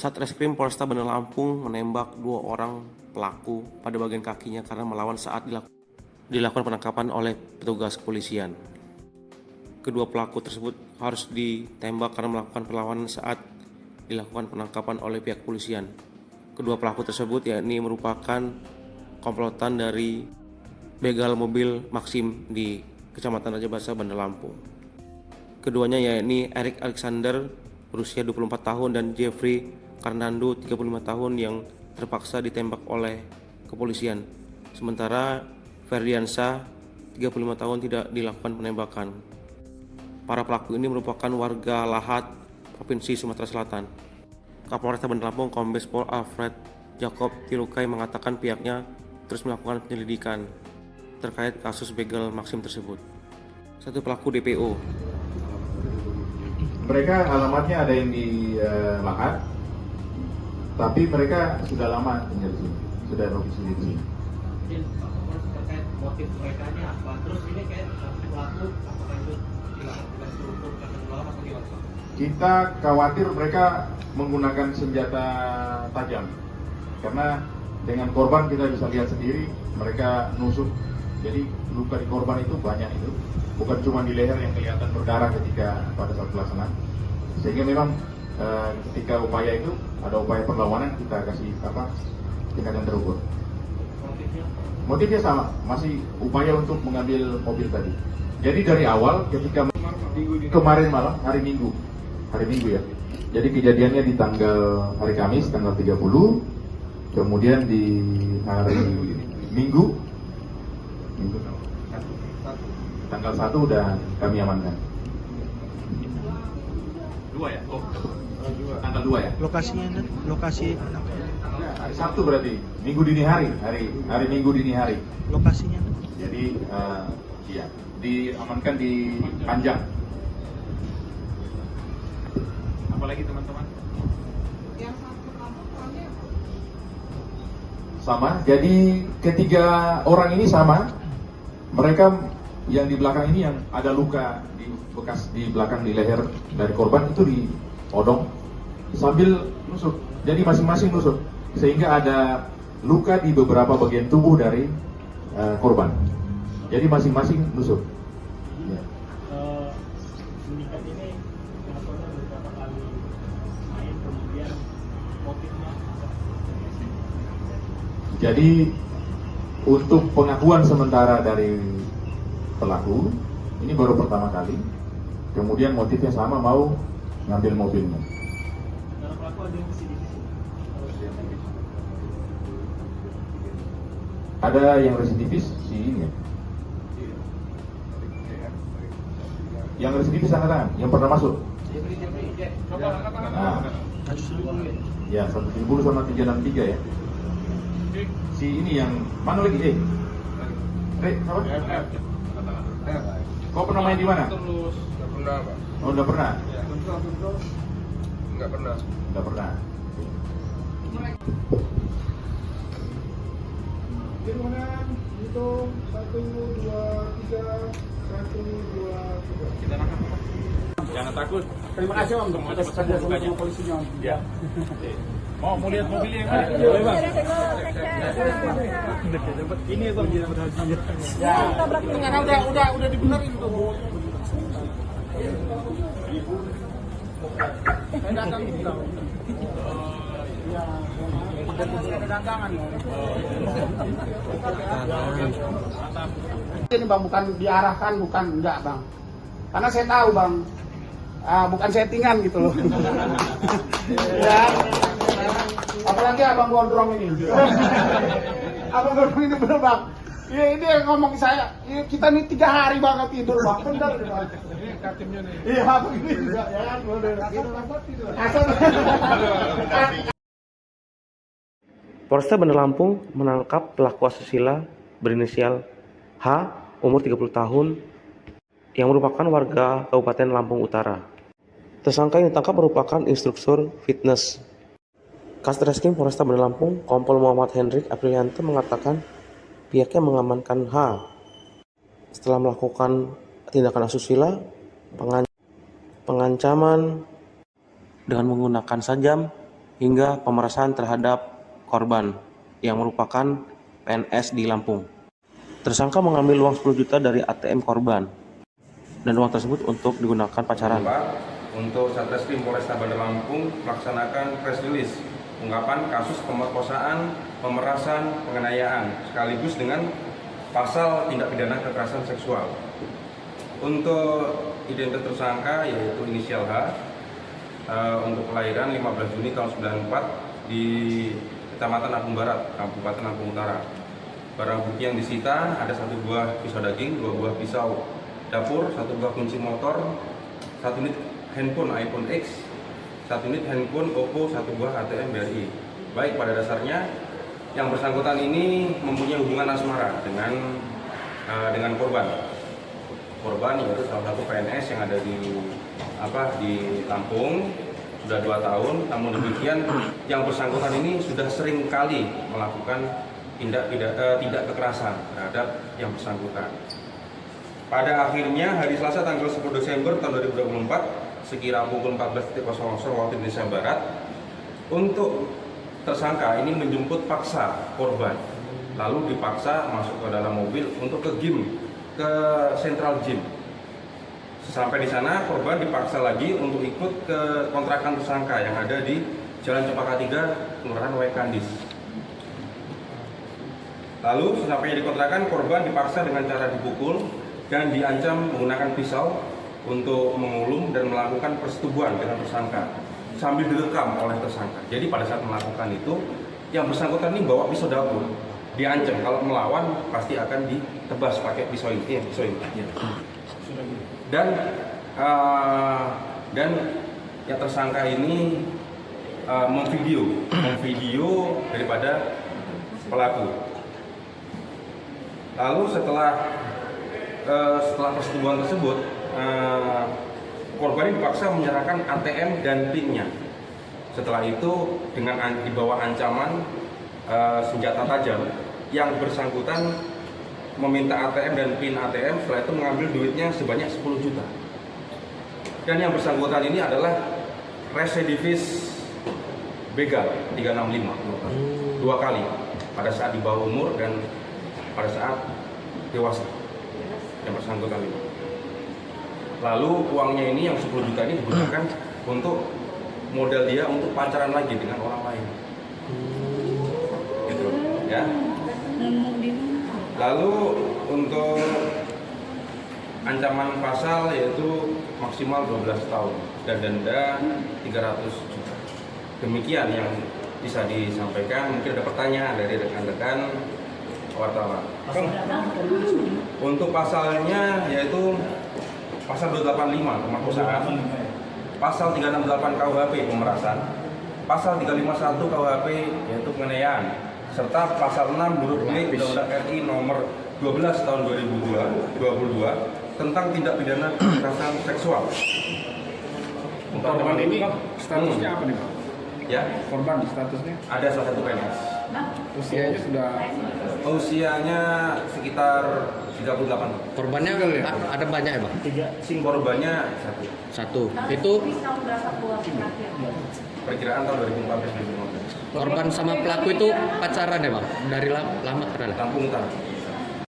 Satreskrim Polresta Bandar Lampung menembak 2 orang pelaku pada bagian kakinya karena melawan saat dilakukan penangkapan oleh petugas kepolisian. Kedua pelaku tersebut harus ditembak karena melakukan perlawanan saat dilakukan penangkapan oleh pihak kepolisian. Kedua pelaku tersebut yakni merupakan komplotan dari begal mobil Maxim di Kecamatan Raja Basa, Bandar Lampung. Keduanya yakni Erik Alexander berusia 24 tahun dan Jeffrey Karnando 35 tahun yang terpaksa ditembak oleh kepolisian. Sementara Ferdiansa 35 tahun tidak dilakukan penembakan. Para pelaku ini merupakan warga Lahat, Provinsi Sumatera Selatan. Kapolresta Bandar Lampung Kombes Pol Alfred Jacob Tilukai mengatakan pihaknya terus melakukan penyelidikan terkait kasus begal Maxim tersebut. Satu pelaku DPO. Mereka alamatnya ada yang di Lahat, tapi mereka sudah lama tinggal di sini, sudah domisili di sini. Terkait motif mereka ini apa? Terus ini kayak pelaku apakah itu dilakukan struktur karena melawan atau gimana? Kita khawatir mereka menggunakan senjata tajam, karena dengan korban kita bisa lihat sendiri mereka nusuk. Jadi luka di korban itu banyak itu, bukan cuma di leher yang kelihatan berdarah ketika pada saat pelaksanaan. Sehingga memang ketika upaya itu ada upaya perlawanan, kita kasih tindakan terukur. Motifnya sama, masih upaya untuk mengambil mobil tadi. Jadi dari awal ketika kemarin malam hari Minggu ya. Jadi kejadiannya di hari Kamis tanggal 30, kemudian di hari Minggu tanggal 1 udah kami amankan. 2 ya? Oh, tanggal 2 ya? Lokasi Hari Sabtu berarti, Minggu dini hari, hari Minggu dini hari. lokasinya. Jadi iya, diamankan di Panjang. Apalagi teman-teman? Sama, jadi ketiga orang ini sama. Mereka yang di belakang ini yang ada luka bekas di belakang di leher dari korban itu diodong sambil nusuk. Jadi masing-masing nusuk sehingga ada luka di beberapa bagian tubuh dari korban. Jadi masing-masing nusuk. Ya. Sindikat ini melakukannya beberapa kali main, kemudian motifnya apa? Jadi untuk pengakuan sementara dari pelaku ini baru pertama kali. Kemudian motifnya sama, mau ngambil mobilnya. Dalam pelaku ada yang residivis. Ada yang residivis si ini ya. Yang residivis angkat tangan, yang pernah masuk. Nah, ya 170 sama 363 ya. Si ini yang mana lagi? Apa? Kau pernah main di mana? Terus nggak pernah, Pak. Oh, udah pernah? Nggak pernah. Udah pernah. Kemudian hitung 1, 2, 3, 1, 2, 3. Kita nangkap, Pak. Jangan takut. Terima kasih Om atas kerjasama sama polisinya Om. Ya. Mau lihat mobilnya yang mana? Boleh, Bang. Ini Bang, dia dapat hasilnya. Ya, karena udah dibenerin tuh. Saya datang di bilang. Ya, kedatangan. Ini Bang bukan diarahkan, bukan enggak Bang. Karena saya tahu Bang, bukan settingan gitu loh. Ya. Apalagi abang gondrong ini. Abang gondrong ini bener Bang. Iya ini yang ngomong ke saya. Kita nih 3 hari banget tidur Bang. Bener Bang. Ini kartunya nih. Iya begini juga ya kan. Asal. Polresta Bandar Lampung menangkap pelaku asusila berinisial H, umur 30 tahun, yang merupakan warga Kabupaten Lampung Utara. Tersangka yang ditangkap merupakan instruktur fitness. Satreskrim Polresta Bandar Lampung Kompol Muhammad Hendrik Aprilianto mengatakan pihaknya mengamankan H setelah melakukan tindakan asusila, pengancaman dengan menggunakan sajam, hingga pemerasan terhadap korban yang merupakan PNS di Lampung. Tersangka mengambil uang 10 juta dari ATM korban dan uang tersebut untuk digunakan pacaran. Untuk Satreskrim Polresta Bandar Lampung melaksanakan press release ungkapan kasus pemerkosaan, pemerasan, penganiayaan sekaligus dengan pasal tindak pidana kekerasan seksual. Untuk identitas tersangka yaitu inisial H, untuk kelahiran 15 Juni tahun 94 di Kecamatan Lampung Barat, Kabupaten Lampung Utara. Barang bukti yang disita ada 1 buah pisau daging, 2 buah pisau dapur, 1 buah kunci motor, 1 unit handphone iPhone X, 1 unit handphone Oppo, 1 buah ATM BRI. Baik, pada dasarnya yang bersangkutan ini mempunyai hubungan asmara dengan korban. Korban yaitu salah satu PNS yang ada di Lampung sudah 2 tahun. Namun demikian yang bersangkutan ini sudah sering kali melakukan tindak kekerasan terhadap yang bersangkutan. Pada akhirnya hari Selasa tanggal 10 Desember tahun 2024 sekira pukul 14.00 waktu Indonesia Barat, untuk tersangka ini menjemput paksa korban, lalu dipaksa masuk ke dalam mobil untuk ke Central Gym. Sampai di sana korban dipaksa lagi untuk ikut ke kontrakan tersangka yang ada di Jalan Cempaka 3, Kelurahan Waikandis. Lalu sesampainya di kontrakan, korban dipaksa dengan cara dipukul dan diancam menggunakan pisau untuk mengulung dan melakukan persetubuhan dengan tersangka sambil direkam oleh tersangka. Jadi pada saat melakukan itu, yang bersangkutan ini bawa pisau dapur, diancam kalau melawan pasti akan ditebas pakai pisau ini. Dan yang tersangka ini memvideo daripada pelaku. Lalu setelah persetubuhan tersebut, korban ini dipaksa menyerahkan ATM dan PIN-nya. Setelah itu dengan dibawa ancaman senjata tajam, yang bersangkutan meminta ATM dan PIN ATM, setelah itu mengambil duitnya sebanyak 10 juta. Dan yang bersangkutan ini adalah residivis begal 365, 2 kali pada saat di bawah umur dan pada saat dewasa yang bersangkutan ini. Lalu uangnya ini yang 10 juta ini digunakan untuk modal dia untuk pacaran lagi dengan orang lain. Gitu, ya. Lalu untuk ancaman pasal yaitu maksimal 12 tahun dan denda 300 juta. Demikian yang bisa disampaikan. Mungkin ada pertanyaan dari rekan-rekan wartawan. Untuk pasalnya yaitu pasal 285 pemerkosaan, pasal 368 KUHP pemerasan, pasal 351 KUHP yaitu penganiayaan, serta pasal 6 huruf D Undang-Undang RI nomor 12 tahun 2022 tentang tindak pidana kekerasan seksual. Untuk korban ini statusnya apa nih Pak? Ya, Korban statusnya? ada salah satu PNS. Usianya sudah Usianya sekitar 38. Korbannya ada banyak ya Bang? Korbannya satu. Itu Perkiraan tahun 2014-2015. korban sama pelaku itu pacaran ya Bang? Dari lama kenal? Lampung Utara.